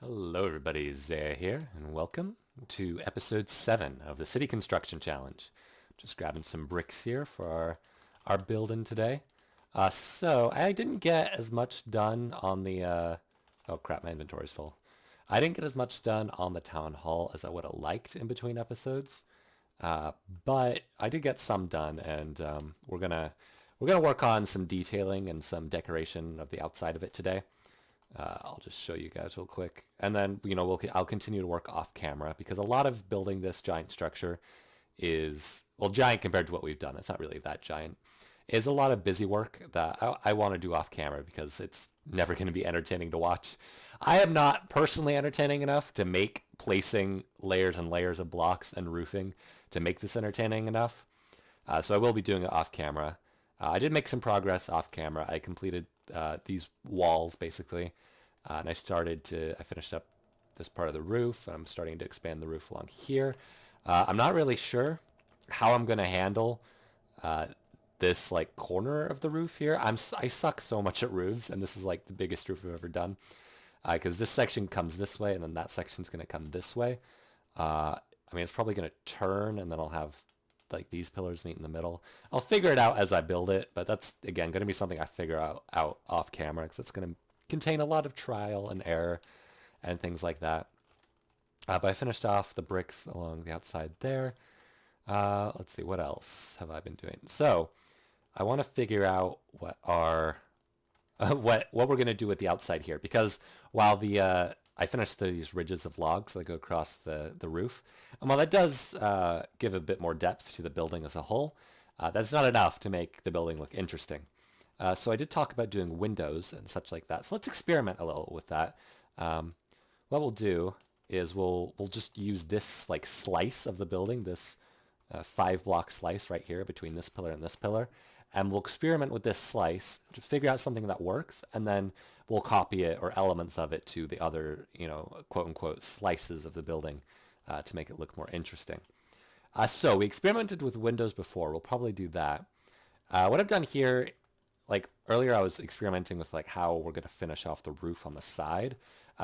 Hello everybody, Zaya here, and welcome to episode 7 of the City Construction Challenge. Just grabbing some bricks here for our building today. So I didn't get as much done on the, oh crap, my inventory's full. I didn't get as much done on the town hall as I would have liked in between episodes. But I did get some done, and we're gonna work on some detailing and some decoration of the outside of it today. I'll just show you guys real quick, and then I'll continue to work off camera because a lot of building this giant structure is, well, giant compared to what we've done. It's not really that giant. Is a lot of busy work that I want to do off camera because it's never going to be entertaining to watch. I am not personally entertaining enough to make placing layers and layers of blocks and roofing to make this entertaining enough. So I will be doing it off camera. I did make some progress off camera. I completed these walls basically, and I finished up this part of the roof. I'm starting to expand the roof along here. I'm not really sure how I'm going to handle this like corner of the roof here. I suck so much at roofs, and this is like the biggest roof I've ever done because this section comes this way and then that section's going to come this way. I mean, it's probably going to turn, and then I'll have like these pillars meet in the middle. I'll figure it out as I build it, but that's again going to be something I figure out off camera because it's going to contain a lot of trial and error and things like that. But I finished off the bricks along the outside there. Let's see, what else have I been doing? So I want to figure out what we're going to do with the outside here, because while I finished these ridges of logs that go across the roof, and while that does give a bit more depth to the building as a whole, that's not enough to make the building look interesting. So I did talk about doing windows and such like that. So let's experiment a little with that. What we'll do is we'll just use this like slice of the building, this 5-block slice right here between this pillar and this pillar, and we'll experiment with this slice to figure out something that works, and then we'll copy it or elements of it to the other, quote unquote slices of the building to make it look more interesting. So we experimented with windows before. We'll probably do that. What I've done here, like earlier I was experimenting with like how we're going to finish off the roof on the side,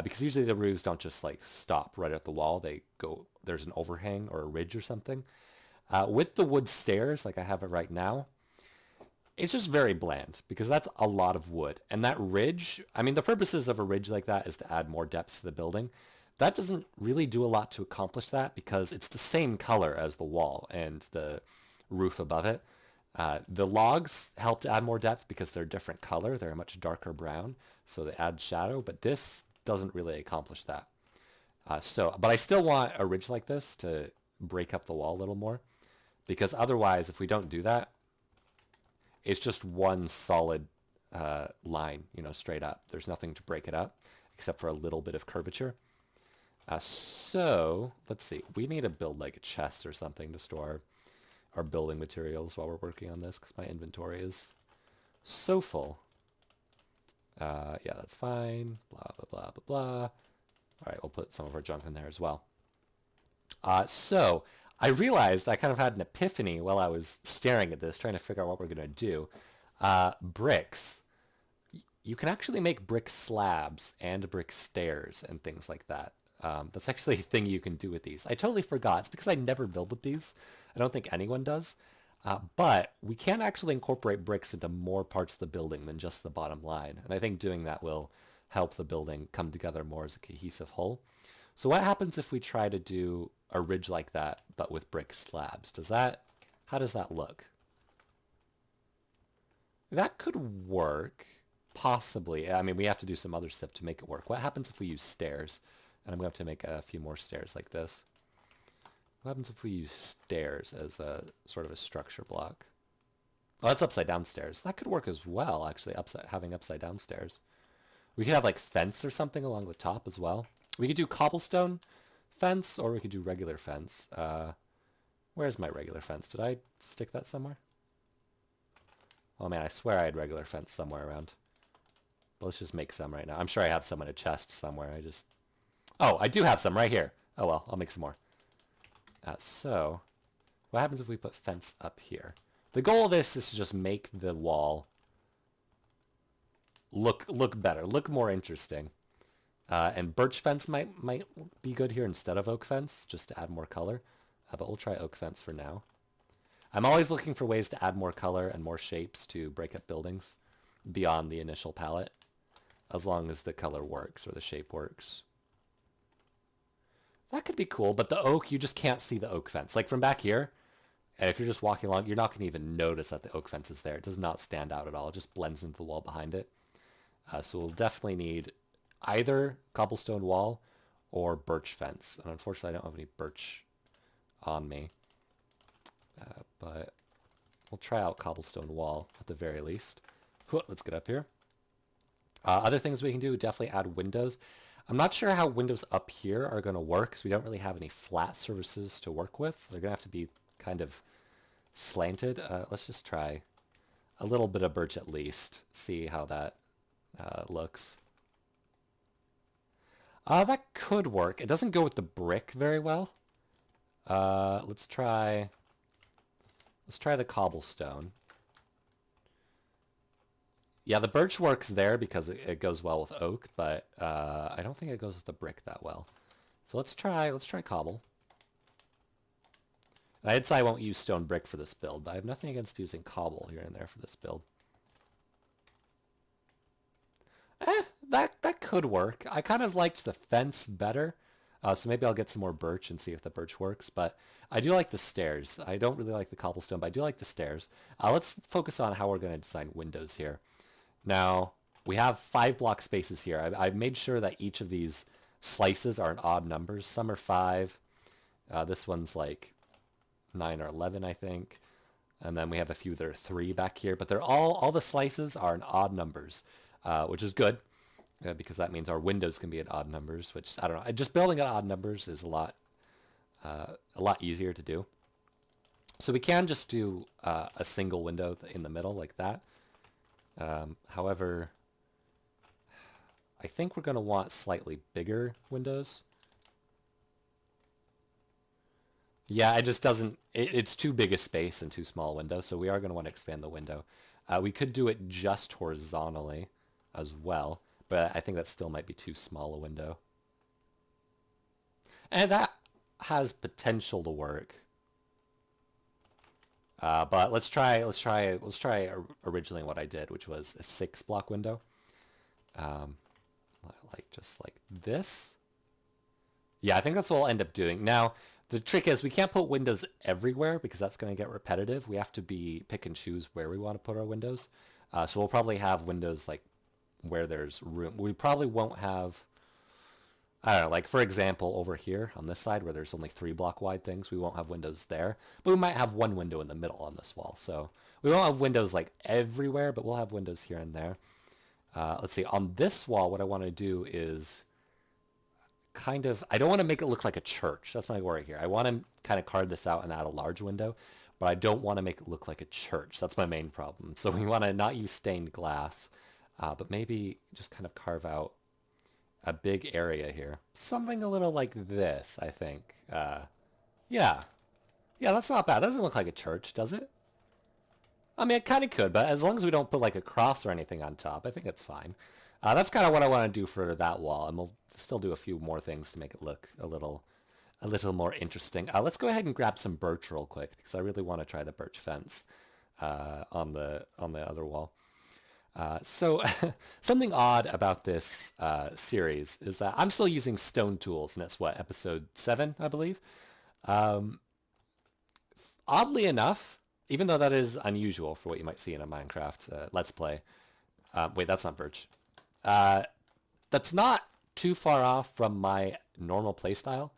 because usually the roofs don't just like stop right at the wall. There's an overhang or a ridge or something. With the wood stairs, like I have it right now, it's just very bland because that's a lot of wood. And that ridge, I mean, the purposes of a ridge like that is to add more depth to the building. That doesn't really do a lot to accomplish that because it's the same color as the wall and the roof above it. The logs help to add more depth because they're a different color. They're a much darker brown, so they add shadow, but this doesn't really accomplish that. But I still want a ridge like this to break up the wall a little more, because otherwise, if we don't do that, it's just one solid line, straight up. There's nothing to break it up except for a little bit of curvature. So let's see. We need to build like a chest or something to store our building materials while we're working on this because my inventory is so full. Yeah, that's fine. Blah, blah, blah, blah, blah. All right, we'll put some of our junk in there as well. So I realized I kind of had an epiphany while I was staring at this, trying to figure out what we're going to do. Bricks. You can actually make brick slabs and brick stairs and things like that. That's actually a thing you can do with these. I totally forgot. It's because I never build with these. I don't think anyone does. But we can actually incorporate bricks into more parts of the building than just the bottom line. And I think doing that will help the building come together more as a cohesive whole. So what happens if we try to do a ridge like that, but with brick slabs? How does that look? That could work, possibly. I mean, we have to do some other stuff to make it work. What happens if we use stairs? And I'm going to have to make a few more stairs like this. What happens if we use stairs as a sort of a structure block? Oh, that's upside down stairs. That could work as well, actually, having upside down stairs. We could have like fence or something along the top as well. We could do cobblestone fence, or we could do regular fence. Where's my regular fence? Did I stick that somewhere? Oh man, I swear I had regular fence somewhere around. But let's just make some right now. I'm sure I have some in a chest somewhere. Oh, I do have some right here. Oh well, I'll make some more. So, what happens if we put fence up here? The goal of this is to just make the wall look better, look more interesting. And birch fence might be good here instead of oak fence, just to add more color. But we'll try oak fence for now. I'm always looking for ways to add more color and more shapes to break up buildings beyond the initial palette, as long as the color works or the shape works. That could be cool, but the oak, you just can't see the oak fence. Like from back here, and if you're just walking along, you're not going to even notice that the oak fence is there. It does not stand out at all. It just blends into the wall behind it. So we'll definitely need either cobblestone wall or birch fence. And unfortunately, I don't have any birch on me. But we'll try out cobblestone wall at the very least. Let's get up here. Other things we can do, definitely add windows. I'm not sure how windows up here are going to work because we don't really have any flat surfaces to work with. So they're going to have to be kind of slanted. Let's just try a little bit of birch at least. See how that looks. That could work. It doesn't go with the brick very well. Let's try the cobblestone. Yeah, the birch works there because it goes well with oak, but I don't think it goes with the brick that well. So let's try cobble. And I'd say I won't use stone brick for this build, but I have nothing against using cobble here and there for this build. That could work. I kind of liked the fence better, so maybe I'll get some more birch and see if the birch works. But I do like the stairs. I don't really like the cobblestone, but I do like the stairs. Let's focus on how we're going to design windows here. Now, we have 5 block spaces here. I've made sure that each of these slices are in odd numbers. Some are 5. This one's like 9 or 11, I think. And then we have a few that are 3 back here. But they're all the slices are in odd numbers, which is good because that means our windows can be in odd numbers, which, I don't know. Just building at odd numbers is a lot easier to do. So we can just do a single window in the middle like that. However, I think we're going to want slightly bigger windows. Yeah, it just doesn't, it's too big a space and too small a window, so we are going to want to expand the window. We could do it just horizontally as well, but I think that still might be too small a window. And that has potential to work. But let's try originally what I did, which was a 6 block window. Just like this. Yeah, I think that's what we'll end up doing. Now, the trick is we can't put windows everywhere because that's going to get repetitive. We have to pick and choose where we want to put our windows. So we'll probably have windows like where there's room. We probably won't have, I don't know, like for example, over here on this side where there's only 3 block wide things, we won't have windows there, but we might have one window in the middle on this wall. So we won't have windows like everywhere, but we'll have windows here and there. Let's see, on this wall, what I want to do is kind of, I don't want to make it look like a church. That's my worry here. I want to kind of carve this out and add a large window, but I don't want to make it look like a church. That's my main problem. So we want to not use stained glass, but maybe just kind of carve out a big area here. Something a little like this, I think. Yeah, that's not bad. That doesn't look like a church, does it? I mean, it kind of could, but as long as we don't put like a cross or anything on top, I think it's fine. That's kind of what I want to do for that wall, and we'll still do a few more things to make it look a little more interesting. Let's go ahead and grab some birch real quick because I really want to try the birch fence on the other wall. So something odd about this series is that I'm still using stone tools, and it's what, episode 7, I believe. Oddly enough, even though that is unusual for what you might see in a Minecraft Let's Play. Wait, that's not birch. That's not too far off from my normal playstyle.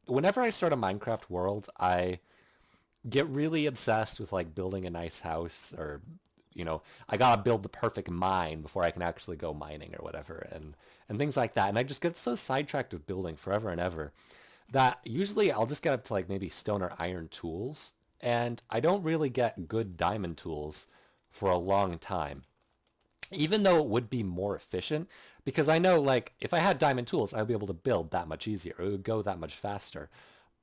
Whenever I start a Minecraft world, I get really obsessed with like building a nice house, or I gotta build the perfect mine before I can actually go mining or whatever, and things like that. And I just get so sidetracked with building forever and ever that usually I'll just get up to like maybe stone or iron tools, and I don't really get good diamond tools for a long time. Even though it would be more efficient, because I know like if I had diamond tools, I would be able to build that much easier. It would go that much faster.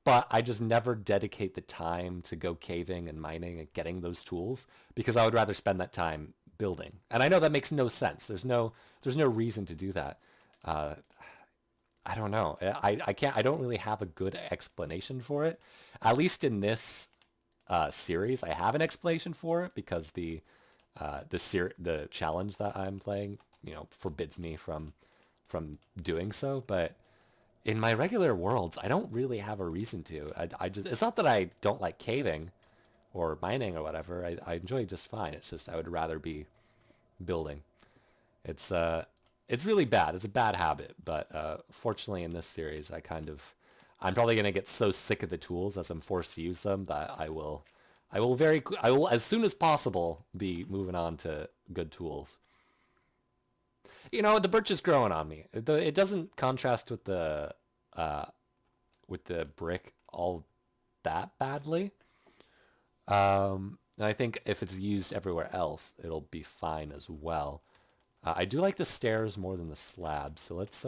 But I just never dedicate the time to go caving and mining and getting those tools because I would rather spend that time building. And I know that makes no sense. There's no there's no reason to do that. Uh, I don't know. I can't. I don't really have a good explanation for it. At least in this series, I have an explanation for it because the challenge that I'm playing, forbids me from doing so. But in my regular worlds, I don't really have a reason to. I just it's not that I don't like caving or mining or whatever. I enjoy just fine. It's just I would rather be building. It's really bad. It's a bad habit, but fortunately in this series, I'm probably gonna get so sick of the tools as I'm forced to use them that I will as soon as possible be moving on to good tools. The birch is growing on me. It doesn't contrast with the brick all that badly. And I think if it's used everywhere else, it'll be fine as well. I do like the stairs more than the slabs, so let's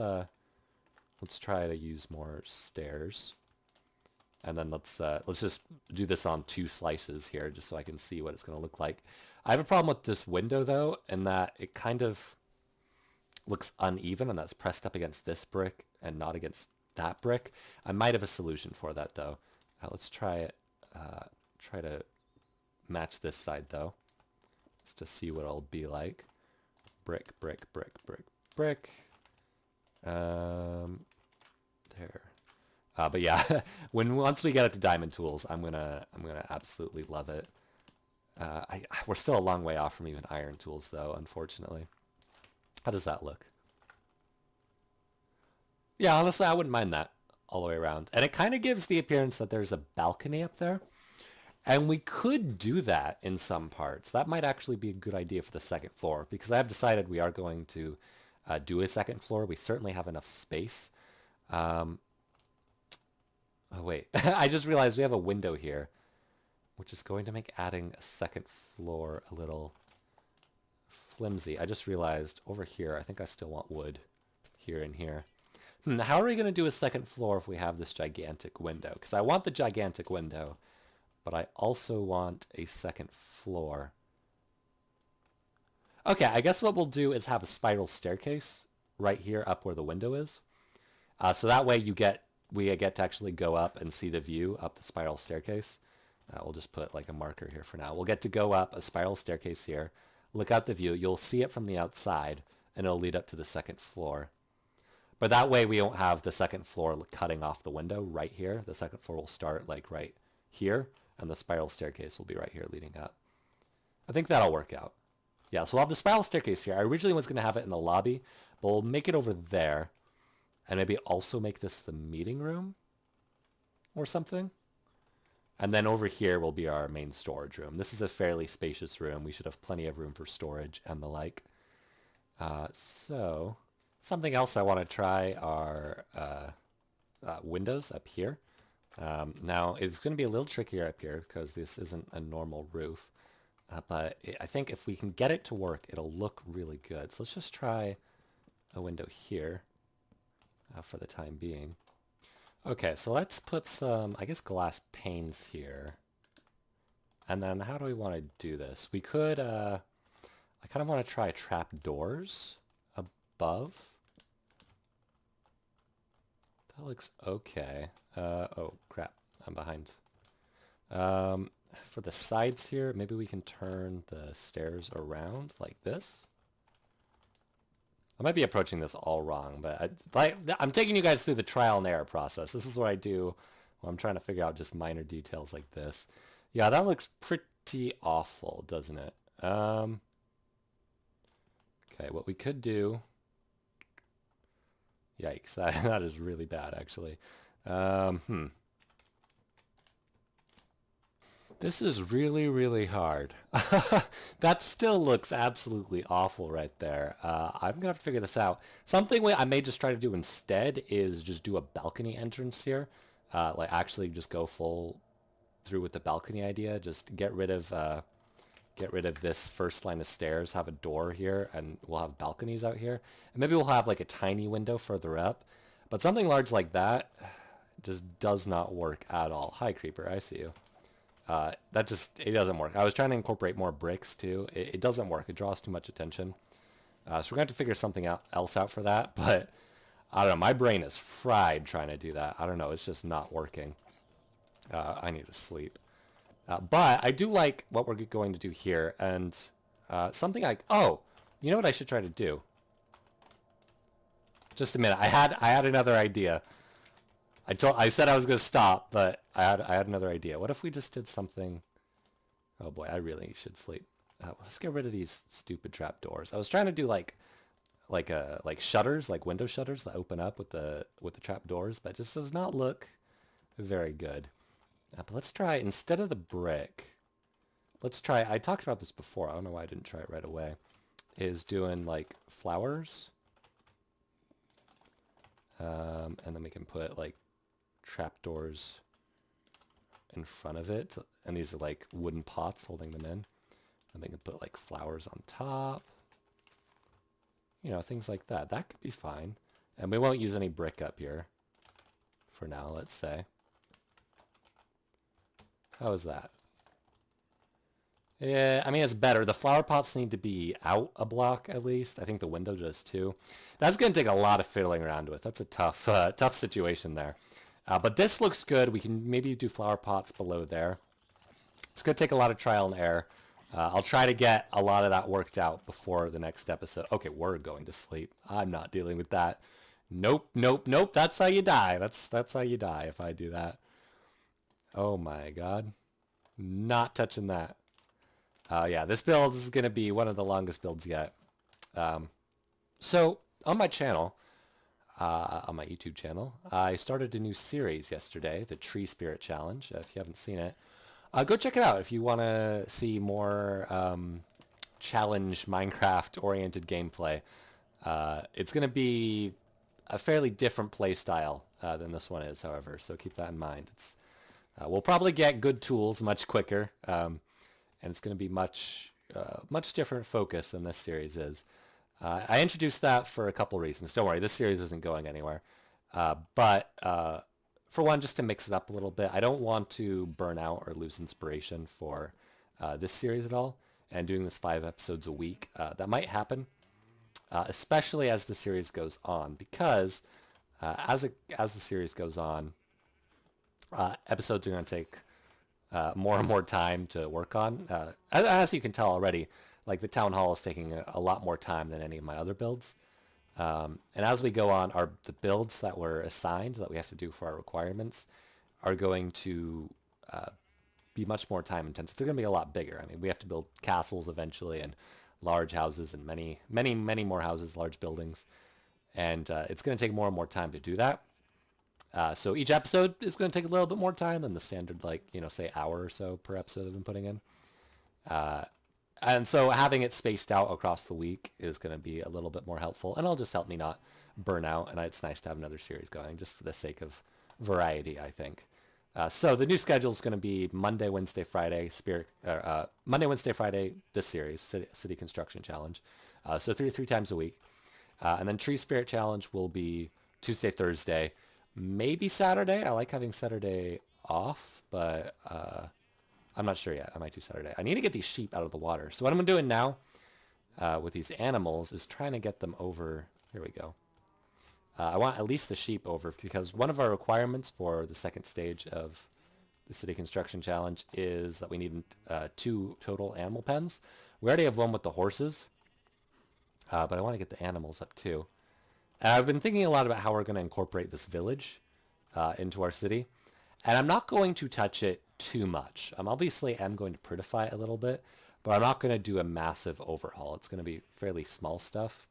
try to use more stairs. And then let's just do this on 2 slices here, just so I can see what it's going to look like. I have a problem with this window, though, in that it kind of looks uneven, and that's pressed up against this brick and not against that brick. I might have a solution for that, though. Let's try it. Try to match this side, though, just to see what it'll be like. Brick, brick, brick, brick, brick. There. But yeah, once we get it to diamond tools, I'm gonna absolutely love it. We're still a long way off from even iron tools, though, unfortunately. How does that look? Yeah, honestly, I wouldn't mind that all the way around. And it kind of gives the appearance that there's a balcony up there. And we could do that in some parts. That might actually be a good idea for the second floor, because I have decided we are going to do a second floor. We certainly have enough space. Oh, wait. I just realized we have a window here, which is going to make adding a second floor a little flimsy. I just realized over here, I think I still want wood here and here. How are we going to do a second floor if we have this gigantic window? Because I want the gigantic window, but I also want a second floor. Okay, I guess what we'll do is have a spiral staircase right here up where the window is. So that way we get to actually go up and see the view up the spiral staircase. We'll just put like a marker here for now. We'll get to go up a spiral staircase here, look out the view. You'll see it from the outside, and it'll lead up to the second floor. But that way we won't have the second floor cutting off the window right here. The second floor will start like right here, and the spiral staircase will be right here leading up. I think that'll work out. Yeah, so we'll have the spiral staircase here. I originally was going to have it in the lobby, but we'll make it over there, and maybe also make this the meeting room or something. And then over here will be our main storage room. This is a fairly spacious room. We should have plenty of room for storage and the like. So something else I want to try are windows up here. Now, it's going to be a little trickier up here because this isn't a normal roof. But I think if we can get it to work, it'll look really good. So let's just try a window here for the time being. Okay, so let's put some, I guess, glass panes here. And then how do we want to do this? We could, I kind of want to try trap doors above. That looks okay. Oh, crap. I'm behind. For the sides here, maybe we can turn the stairs around like this. I might be approaching this all wrong, but I'm taking you guys through the trial and error process. This is what I do when I'm trying to figure out just minor details like this. Yeah, that looks pretty awful, doesn't it? Okay, what we could do... Yikes, that is really bad, actually. This is really, really hard. That still looks absolutely awful right there. I'm going to have to figure this out. Something I may just try to do instead is just do a balcony entrance here. Like actually just go full through with the balcony idea. Just get rid of this first line of stairs, have a door here, and we'll have balconies out here. And maybe we'll have like a tiny window further up. But something large like that just does not work at all. Hi, Creeper, I see you. It doesn't work. I was trying to incorporate more bricks too. It doesn't work. It draws too much attention. So we're going to have to figure something else out for that. But I don't know. My brain is fried trying to do that. I don't know. It's just not working. I need to sleep. But I do like what we're going to do here. And something like, oh, you know what I should try to do? Just a minute. I had another idea. I said I was going to stop, but I had another idea. What if we just did something? Oh boy, I really should sleep. Let's get rid of these stupid trapdoors. I was trying to do like shutters, like window shutters that open up with the trapdoors, but it just does not look very good. But let's try, instead of the brick, let's try, I talked about this before, I don't know why I didn't try it right away, is doing like flowers. And then we can put like trapdoors in front of it. And these are like wooden pots holding them in. And we can put like flowers on top. You know, things like that. That could be fine. And we won't use any brick up here for now, let's say. How is that? Yeah, I mean, it's better. The flower pots need to be out a block at least. I think the window does too. That's going to take a lot of fiddling around with. That's a tough situation there. But this looks good. We can maybe do flower pots below there. It's going to take a lot of trial and error. I'll try to get a lot of that worked out before the next episode. Okay, we're going to sleep. I'm not dealing with that. Nope, nope, nope. That's how you die. That's how you die if I do that. Oh my god. Not touching that. Yeah, this build is going to be one of the longest builds yet. So, on my channel, on my YouTube channel, I started a new series yesterday, the Tree Spirit Challenge. If you haven't seen it, go check it out if you want to see more challenge Minecraft-oriented gameplay. It's going to be a fairly different play style than this one is, however, so keep that in mind. We'll probably get good tools much quicker. And it's going to be much different focus than this series is. I introduced that for a couple reasons. Don't worry, this series isn't going anywhere. But for one, just to mix it up a little bit, I don't want to burn out or lose inspiration for this series at all. And doing this 5 episodes a week, that might happen, especially as the series goes on, because as the series goes on, episodes are going to take more and more time to work on. As you can tell already, like the town hall is taking a lot more time than any of my other builds. And as we go on, the builds that were assigned that we have to do for our requirements are going to be much more time intensive. They're going to be a lot bigger. I mean, we have to build castles eventually and large houses and many, many, many more houses, large buildings. And it's going to take more and more time to do that. So each episode is going to take a little bit more time than the standard, like, say hour or so per episode I've been putting in. And so having it spaced out across the week is going to be a little bit more helpful, and it'll just help me not burn out. And it's nice to have another series going just for the sake of variety, I think. So the new schedule is going to be Monday, Wednesday, Friday, Monday, Wednesday, Friday, this series, City Construction Challenge. So three times a week. And then Tree Spirit Challenge will be Tuesday, Thursday, maybe Saturday. I like having Saturday off, but I'm not sure yet. I might do Saturday. I need to get these sheep out of the water. So what I'm doing now with these animals is trying to get them over. Here we go. I want at least the sheep over, because one of our requirements for the second stage of the City Construction Challenge is that we need 2 total animal pens. We already have one with the horses, but I want to get the animals up too. I've been thinking a lot about how we're going to incorporate this village into our city. And I'm not going to touch it too much. Obviously, I'm going to prettify it a little bit, but I'm not going to do a massive overhaul. It's going to be fairly small stuff,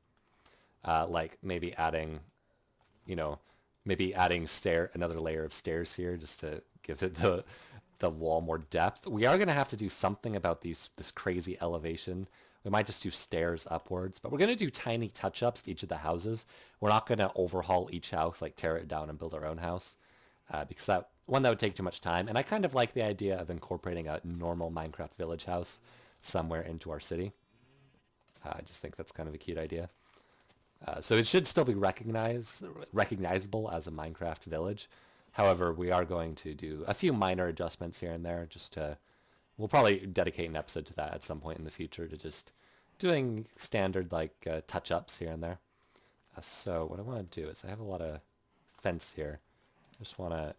like maybe adding, another layer of stairs here just to give it the wall more depth. We are going to have to do something about this crazy elevation. We might just do stairs upwards, but we're going to do tiny touch-ups to each of the houses. We're not going to overhaul each house, like tear it down and build our own house, because that would take too much time. And I kind of like the idea of incorporating a normal Minecraft village house somewhere into our city. I just think that's kind of a cute idea. So it should still be recognizable as a Minecraft village. However, we are going to do a few minor adjustments here and there. We'll probably dedicate an episode to that at some point in the future to doing standard like touch-ups here and there. So what I want to do is I have a lot of fence here. I just want to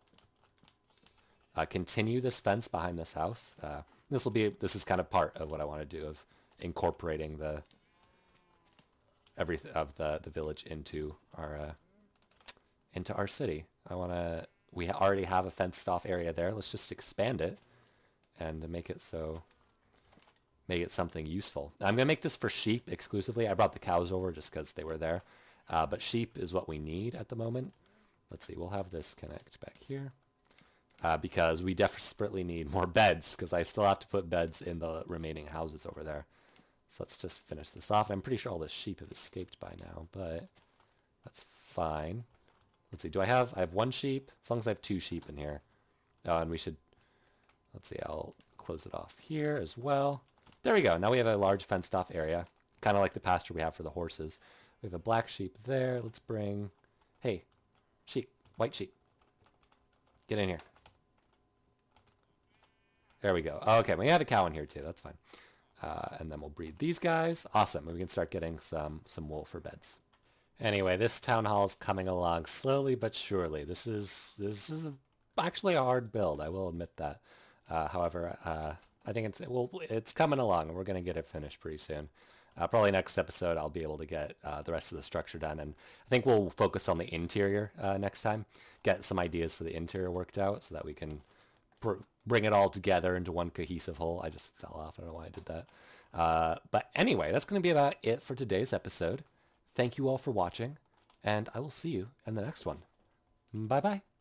continue this fence behind this house. This is kind of part of what I want to do of incorporating the village into our city. We already have a fenced off area there. Let's just expand it and make it something useful. I'm gonna make this for sheep exclusively. I brought the cows over just because they were there, but sheep is what we need at the moment. Let's see, we'll have this connect back here because we desperately need more beds because I still have to put beds in the remaining houses over there. So let's just finish this off. I'm pretty sure all the sheep have escaped by now, but that's fine. Let's see, I have one sheep, as long as I have 2 sheep in here. Oh, and let's see, I'll close it off here as well. There we go. Now we have a large fenced off area, kind of like the pasture we have for the horses. We have a black sheep there. Let's bring, hey, sheep, white sheep. Get in here. There we go. Okay, we have a cow in here too. That's fine. And then we'll breed these guys. Awesome. We can start getting some wool for beds. Anyway, this town hall is coming along slowly but surely. This is actually a hard build. I will admit that. However, I think it's coming along, and we're going to get it finished pretty soon. Probably next episode, I'll be able to get the rest of the structure done, and I think we'll focus on the interior next time. Get some ideas for the interior worked out so that we can bring it all together into one cohesive whole. I just fell off. I don't know why I did that. But anyway, that's going to be about it for today's episode. Thank you all for watching, and I will see you in the next one. Bye-bye.